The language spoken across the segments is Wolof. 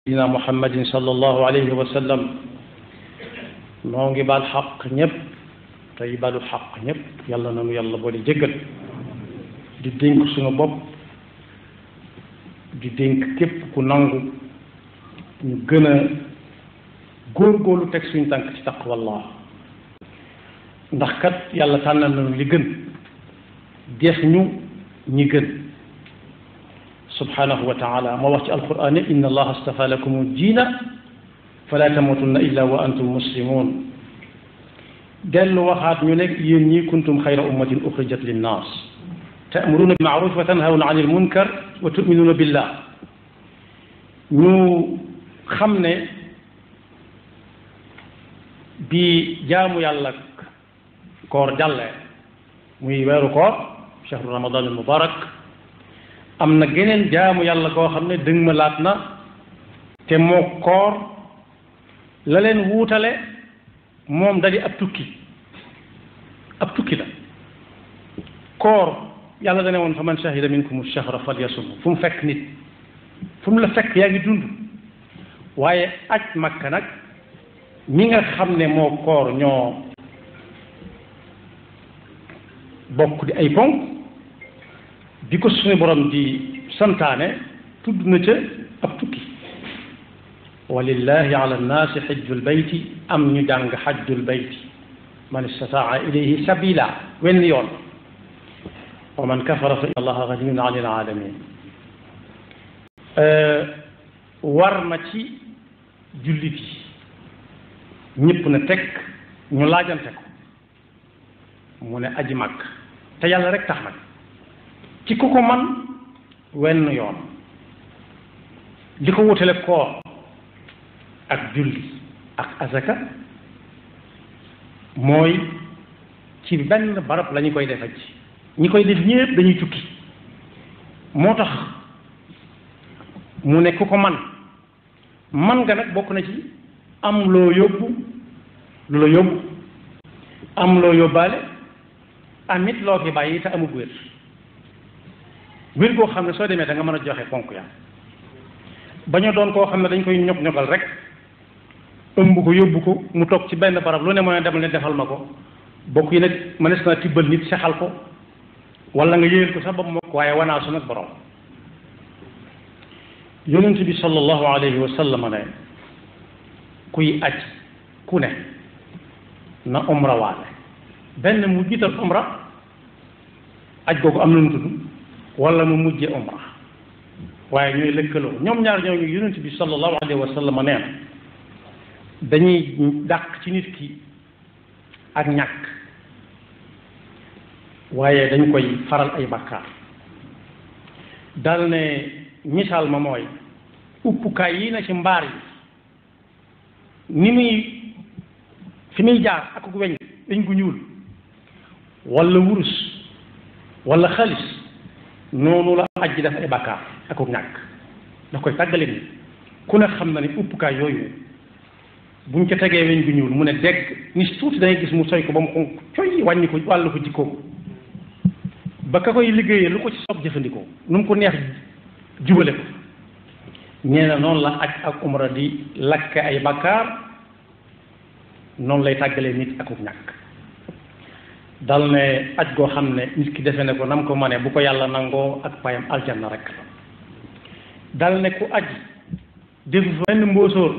dina muhammadin sallallahu alayhi wa sallam noo ngi baal xaq ñëpp tey balu xaq ñëpp yàlla nanu yàlla boole jéggal di dénk suñu bopp di dénk képp ku nangu ñu gën a góorgóorlu teg suñu tànk ci taqwallah ndax kat yàlla tànnal nañu li gën def ñu ñi gën subhanahu wa taala moo wax ci alquran ne inna allaha astafa lakum ad-diina fala tamutunna illa wa antum muslimun dellu waxaat ñu nekk yéen ñii kuntum xayra ummatin uxrijat linnaas ta'muruna bil ma'ruf wa tanhawna anil munkar wa tu'minuna billah ñu xam ne bi jaamu yàlla koor jàlle muy weeru koor shahru ramadan al mubarak am na geneen jaamu yàlla koo xam ne dëgg ma laat na te moo koor la leen wuutale moom da di ab tukki la koor yàlla dane woon fa man shahida minkum ash-shahra falyasum fu mu fekk nit fu mu la fekk yaa ngi dund waaye aj makka nag mi nga xam ne moo koor ñoo bokk di ay ponk bi ko suñu borom di santaane tudd na ca ab tukki walillahi ala nnaasi xajjul bayti am ñu jàng xajjul bayti man istataa ilayhi sabila wenn yoon wa man kafara fa inna allaha ganiyun anil alamin war na ci jullit yi ñëpp na teg ñu laajante ko mu ne aji mag te yàlla rek tax nag ci ku ko man wenn yoon li ko wutale koor ak julli ak azaka mooy ci benn barab la ñu koy defe ci ñi koy def ñépp dañuy tukki moo tax mu ne ku ko man nga nag bokk na ci am loo yóbbu lu la yóbbu am loo yóbbaale amit loo fi bàyyi te amul wér goo xam ne soo demee da nga mën a joxe ponk ya bañoo doon koo xam ne dañ koy ñog-ñogal rek ëmb ko yóbbu ko mu toog ci benn barab lu ne mooy demal ne defal ma ko bokk yi nag mënees na tibbal nit sexal ko wala nga yéyal ko sax ba mu mokk waaye wanaa su nag borom yonent bi sallallahu alayhi wa sallam ne kuy aj ku ne na umra waale benn mu jiital umra aj googu am na mu tudd wala mu mujje umra waaye ñooy lëkkaloo ñoom ñaar ñooñu yonent bi sallallahu alayhi wa sallam nee na dañuy dàq ci nit ki ak ñàkk waaye dañ koy faral ay bakkaar dal ne misaal ma mooy uppukaay yi na ci mbaar yi ni muy fi muy jaar ak weñ gu ñuul wala wurus wala xaalis noonu la aj ji def ay bakkaar ak ñàkk daf koy tàggale ni ku ne xam na ni uppukaay yooyu buñ ca tegee weñ gu ñuul mu ne dégg ni tuuti dangay gis mu soy ko ba mu xonq coy wàññi ko wàllu ko jikkoom ba ka koy liggéeyee lu ko ci soog jëfandikoo nu mu ko neex jubale ko ñee na noonu la aj ak umra di lakke ay bakkaar noonu lay tàggalee nit ak ñàkk dal ne aj goo xam ne nit ki defe ne ko nam ko mane bu ko yàlla nangoo ak payam aljanna rek dal ne ku aj defu fa benn mbóosóor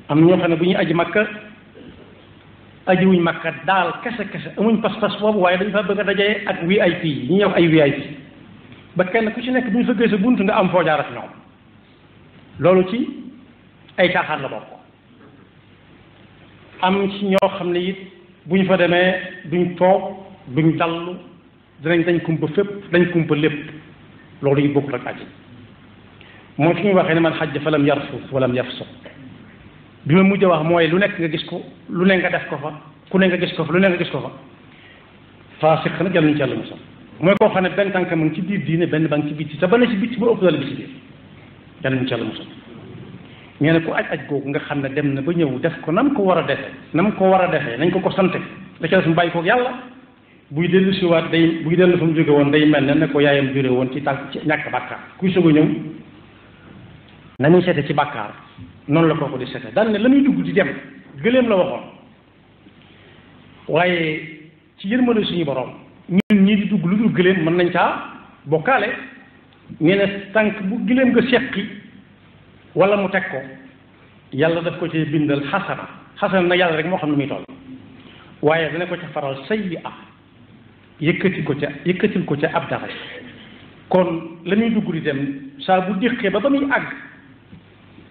am ñoo xam ne bu ñuy aji makka ajiwuñ makka daal kese amuñ pas-pas boobu waaye dañu fa bëgg a dajee ak VIP yi ñu ñëw ay VIP ba kenn ku ci nekk bu ñu fëggee sa bunt nga am foo jaar ak ñoom loolu ci ay caaxaan la bokk am ci ñoo xam ne it bu ñu fa demee duñ toog duñ dallu dañ kumpa fépp dañ kumpa lépp loolu yi bokkul ak aji mooy fi ñuy waxee ne man xajja fa lam yarfus walam yafsuq bi ma mujj wax mooy lu nekk nga gis ko lu ne nga def ko fa ku ne nga gis ko fa lu ne nga gis ko fa faasiq nag yàlla ñu ci yàlla musal mooy koo xam ne benn tànk mu ngi ci biir diine benn ba ngi ci bitti te ba ne ci bitti ba ëpp dal bi ci biir yàlla ñu ci yàlla musal ñee ne ku aj googu nga xam ne dem na ba ñëw def ko nam ko war a defee nañ ko sante da ca def mu bàyyi koog yàlla buy dellu siwaat buy dellu fa mu jóge woon day mel ne ko yaayam jure woon ci tànk ci ñàkk bàkkaar kuy soog a ñëw na muy sete ci bàkkaar noonu la kooku di sete daan ne la muy dugg di dem gëléem la waxoon waaye ci yërmande suñu borom ñun ñii di dugg lu dul gëléem mën nañ caa bokkaale ñu ne tànk bu gëléem nga seqi wala mu teg ko yàlla daf ko ci bindal xasana nag yàlla rek moo xam ne muy toll waaye dana ko ca faral sayyi'a yëkkatil ko ca ab dara kon la muy dugg di dem saa bu déqee ba muy àgg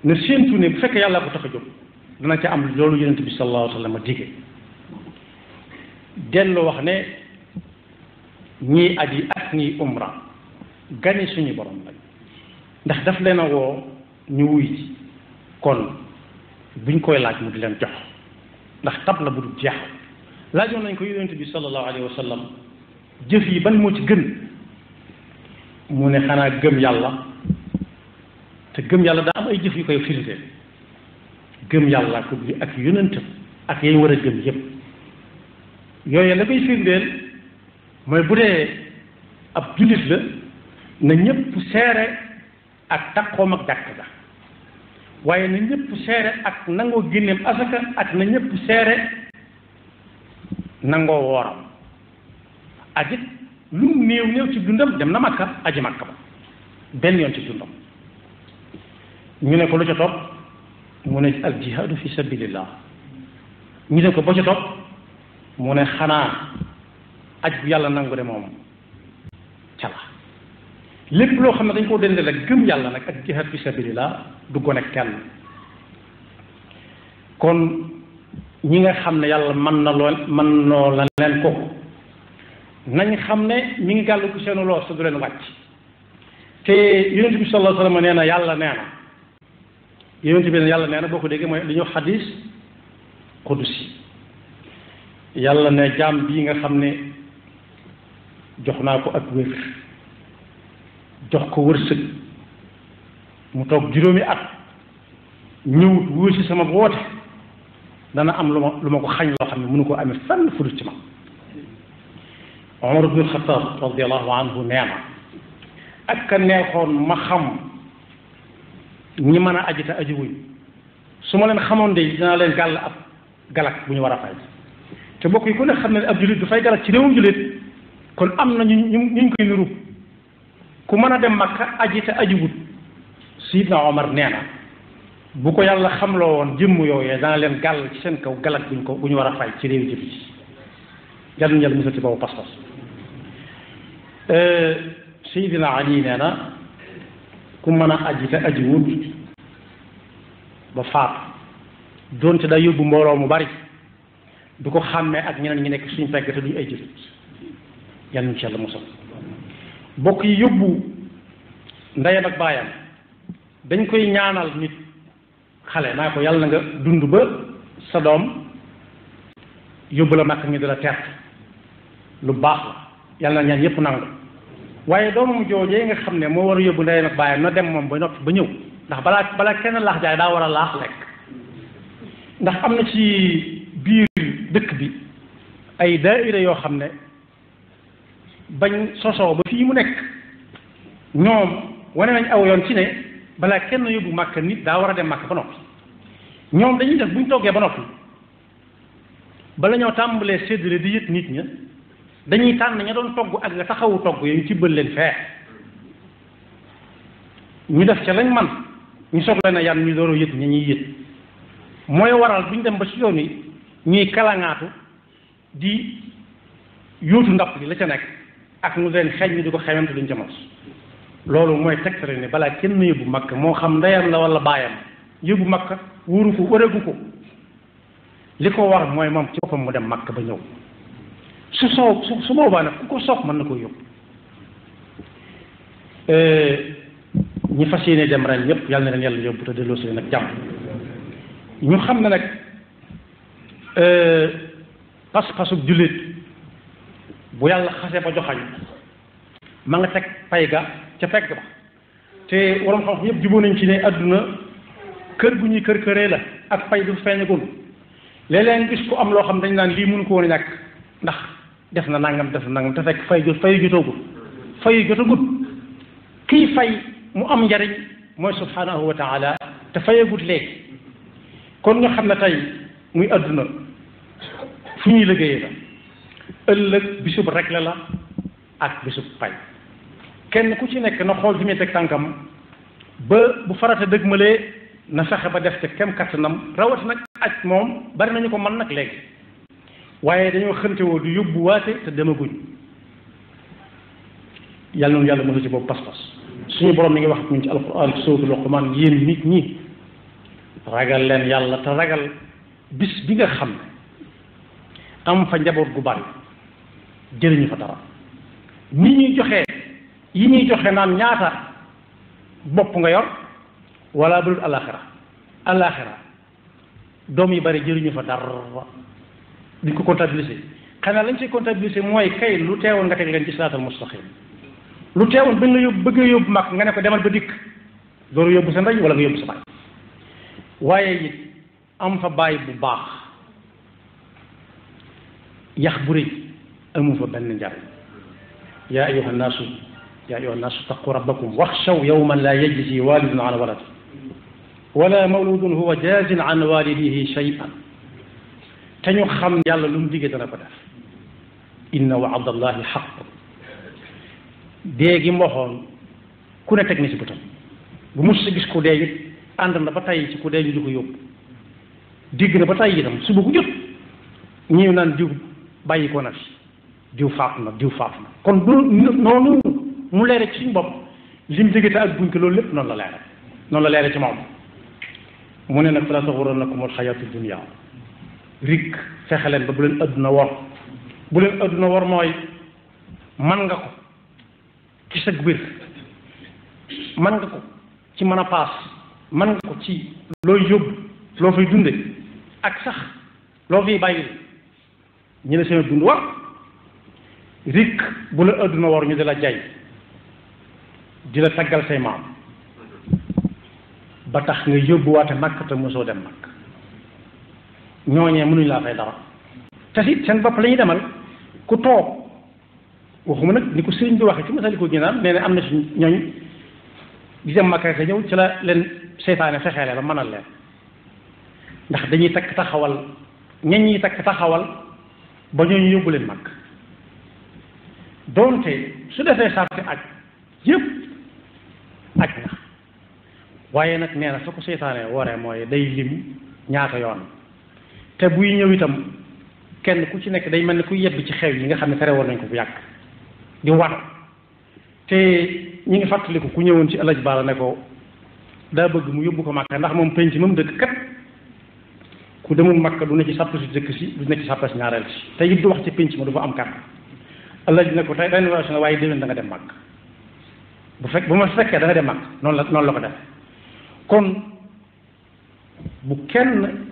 ne séentu ne bu fekkee yàlla ko tax a jóg dana ca am loolu yonent bi sallallahu alayhi wa sallam dige dellu wax ne ñii aji ak ñii umra gane suñu borom lañ ndax daf leen a woo ñu wuy ci kon buñ koy laaj mu di leen jox ndax tab la bu dul jeex laajoon nañ ko yonent bi sallallahu alayhi wa sallam jëf yi ban moo ci gën mu ne xanaa gëm yàlla te gëm yàlla daa am ay jëf yu koy firndeel gëm yàlla ak yonentam ak yañ war a gëm yépp yooyu la koy firndeel mooy bu dee ab jullit la na ñëpp seere ak takkoom ak jàkk ga waaye na ñëpp seere ak nangoo génneem asaka ak na ñëpp seere nangoo wooram ak it lu mu néew ci dundam dem na makka aji makka ba benn yoon ci dundam ñu ne ko lu ca topp mu ne al jihaadu fi sabilillah ñu ne ko ba ca topp mu ne xanaa aj bu yàlla nangu de moom ca la lépp loo xam ne dañ koo dendale ak gëm yàlla nag ak jihaad fi sabilillah du gone kenn kon ñi nga xam ne yàlla mën noo la leen ko nañ xam ne mi ngi gàllu ko seenu loos te du leen wàcc te yonent bi sallallahu alayhi wa sallam nee na yàlla nee na yonent bi ne yàlla nee na boo ko déggee mooy li ñuy wax xadis qudusi yàlla ne jaam bii nga xam ne jox naa ko ak wér jox ko wërsëg mu toog juróomi at ñëwut wuusi sama woote dana am lu ma ko xañ loo xam ne mënu ko amee fenn fu dul ci ma Omar ibn Xattaab radiallahu anhu nee na ak ka neexoon ma xam ñi mën a aji te aji wuñ su ma leen xamoon de dinaa leen gàll ab galak bu ñu war a fay te bokk yi ku ne xam ne ab jullit du fay galak ci réewum jullit kon am na ñu koy niru ku mën a dem Makka aji te aji wut Sidna Omar nee na bu ko yàlla xamloo woon jëmm yooyee dana leen gàll ci seen kaw galak bu ñu war a fay ci réew jullit yàlla na yàlla musal ci boobu pas-pas Seydina Ali nee na ku mën a aji te aji wut ba faatu doonte day yóbbu mbooloo mu bari du ko xàmmee ak ñeneen ñi nekk suñu fekk te duñu ay jullit yàlla ci yàlla musal bokk yi yóbbu ndeyam ak baayam dañ koy ñaanal nit xale naa ko yàlla na nga dund ba sa doom yóbbu la Makka ñu di la tert lu baax la yàlla na ñaan yépp nangu waaye doomam joojee nga xam ne moo war a yóbbu ndeyam ak baayam na dem moom ba noppi ba ñëw ndax balaa kenn laax jaay daa war a laax lekk ndax am na ci biir dëkk bi ay daayira yoo xam ne bañ sosoo ba fii mu nekk ñoom wane nañ aw yoon ci ne balaa kenn yóbbu Makka nit daa war a dem Makka ba noppi ñoom dañuy def bu ñu toggee ba noppi bala ñoo tàmbalee séddale di yët nit ña dañuy tànn ña doon togg ak nga taxawu togg yooyu ci bël leen fee ñu def ca lañ man ñu soog leen a yan ñu door a yët ña ñuy yët mooy waral bu ñu dem ba ci yoon yi ñuy kalaŋaatu di yóotu ndap li la ca nekk ak nu leen xeeñ ñu di ko xewante duñ ca mos loolu mooy tegtale ne balaa kenn yóbbu Makka moo xam ndeyam la wala baayam yóbbu Makka wóoru ko wëreegu ko li ko war mooy moom ci boppam mu dem Makka ba ñëw su boobaa nag ku ko soob mën na koo yóbbu ñi fas yéene dem ren ñëpp yàlla na leen yàlla yóbbu te delloo si nag jàmm ñu xam ne nag pas-pasub jullit bu yàlla xasee ba joxañ ma nga teg pay ga ca pegg ba te waroom xam yëpp jubóo nañ ci ne àdduna kër gu ñuy kër këree la ak pay du feeñagul léeg-léeg gis ko am loo xam dañ naan lii mënu ko woon a ñàkk ndax def na nangam te fekk fayu jotagut kii fay mu am njariñ mooy subhanahu wa taala te fayagut léegi kon nga xam ne tey muy adduna fu ñuy liggéeyee la ëllëg bisub rek la ak bisub pay kenn ku ci nekk na xool fi muy teg tànkam ba bu farata dëgmalee na fexe ba def te kem kattanam rawat nag aj moom bari nañu ko mën nag léegi waaye dañoo xëntewoo du yóbbu waate te demaguñ yàlla noonu yàlla mënu ci boobu pas-pas suñu borom mi ngi wax ak ñun ci alquran sootu Luqmaan yéen nit ñi ragal leen yàlla te ragal bis bi nga xam ne am fa njaboot gu bari jëriñu fa dara ni ñuy joxe yi ñuy joxe naan ñaata bopp nga yor wala bu dul alaxira doom yi bari jëriñu fa dara duñ ko comptabiliser xanaa lañ ciy comptabiliser mooy kay lu teewoon nga teg leen ci siraatal mustaqim lu teewoon bañ la yóbbu bëgg a yóbbu mag nga ne ko demal ba dikk loolu yóbbu sa ndey wala nga yóbbu sa baay waaye it am fa baay bu baax yax bu rëy amu fa benn njariñ yaa ayyuha nnaasu taqu rabbakum waxshaw yawman laa yajzi walidun an walad wala mawludun huwa jaazin an walidihi shay'an te ñu xam yàlla lu mu digee dana ko def inna wa'dallahi haqq dee gi mboxoon ku ne teg na ci bëtam bu mus sa gis ku dee it ànd na ba tey ci ku dee ñu di ko yóbbu dégg na ba tey itam suba ku jot ñëw naan diw bàyyi ko na fi diw faatu na kon du noonu mu leere ci suñu bopp lim digee te ak buñ ko loolu lépp noonu la leere ci moom mu ne nag fala taxurrannakum alxayaatu dunya rik fexe leen ba bu leen adduna wor mooy man nga ko ci sa wér man nga ko ci mën a paas man nga ko ci looy yóbbu loo fay dunde ak sax loo fiy bàyyi ñu ne seen dund war rik bu la adduna war ñu di la jay di la taggal say maam ba tax nga yóbbuwaate Makka te mosoo dem Makka ñooñee mënuñ laa fay dara te si seen bopp la ñuy demal ku toog waxuma nag ni ko sëriñ bi waxee ci Masaalikul Jinaan nee na am na si ñooñ di dem Makka te ñëw ci la leen seytaane fexeele ba mënal leen ndax dañuy takk taxawal ñañ ñiy takk taxawal ba ñooñu yóbbu leen Makka doonte su defee sarti aj yëpp aj na waaye nag nee na fa ko seytaane waree mooy day lim ñaata yoon te buy ñëw itam kenn ku ci nekk day mel ni ku yebbi ci xew yi nga xam ne tere woon nañ ko bu yàgg di war te ñi ngi fàttaliku ku ñëwoon ci Alaaji Baara ne ko daa bëgg mu yóbbu ko Makka ndax moom penc moom dëkk kat ku demul Makka du ne ci sàpp si dëkk si du ne ci sàpp si ñaareel si te it du wax ci penc ma du fa am kàtt Alaaji ne ko tey rénovation la waaye déwén da nga dem Makka bu ma fekkee da nga dem Makka noonu la ko def kon bu kenn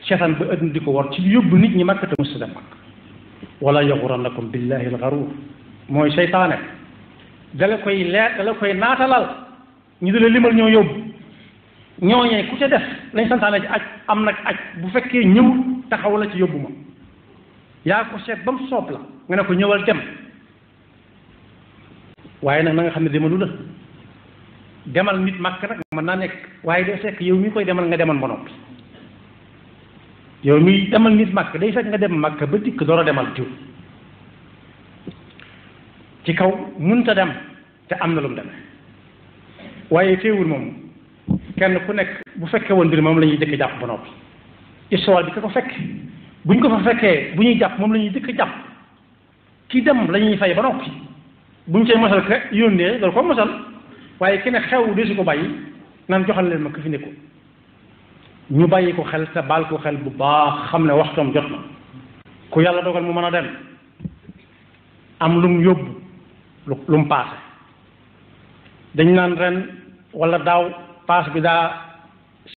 seetaan ba adduna di ko war ci yóbbu nit ñi Makka te mos a dem Makka wala yaxurannakum billahi alxaruur mooy seytaane dala koy naatalal ñu di la limal ñoo yóbbu ñooñee ku ca def lañ santaane ci aj am nag aj bu fekkee ñëw taxaw la ci yóbbu ma yaa ko seet ba mu soob la nga ne ko ñëwal dem waaye nag na nga xam ne demalu la demal nit Makka nag mën naa nekk waaye day fekk yow mi koy demal nga demal ba noppi yow mi demal nit Makka day fekk nga dem Makka ba dikk door a demal diw ci kaw munta dem te am na lu mu demee waaye teewul moom kenn ku nekk bu fekkee woon mbir moom la ñuy dëkk jàpp ba noppi histoire bi ka ko fekk buñ ko fa fekkee bu ñuy jàpp moom la ñuy dëkk jàpp ki dem la ñuy fay ba noppi buñ cay mosal ka yónnee loolu ko mosal waaye ki ne xew de su ko bàyyi naan joxal leen ma ko fi nekku ñu bàyyi ko xel te baal ko xel bu baax xam ne waxtoom jot na ku yàlla dogal mu mën a dem am lu mu yóbbu lu mu paase dañ naan ren wala daaw paas bi daa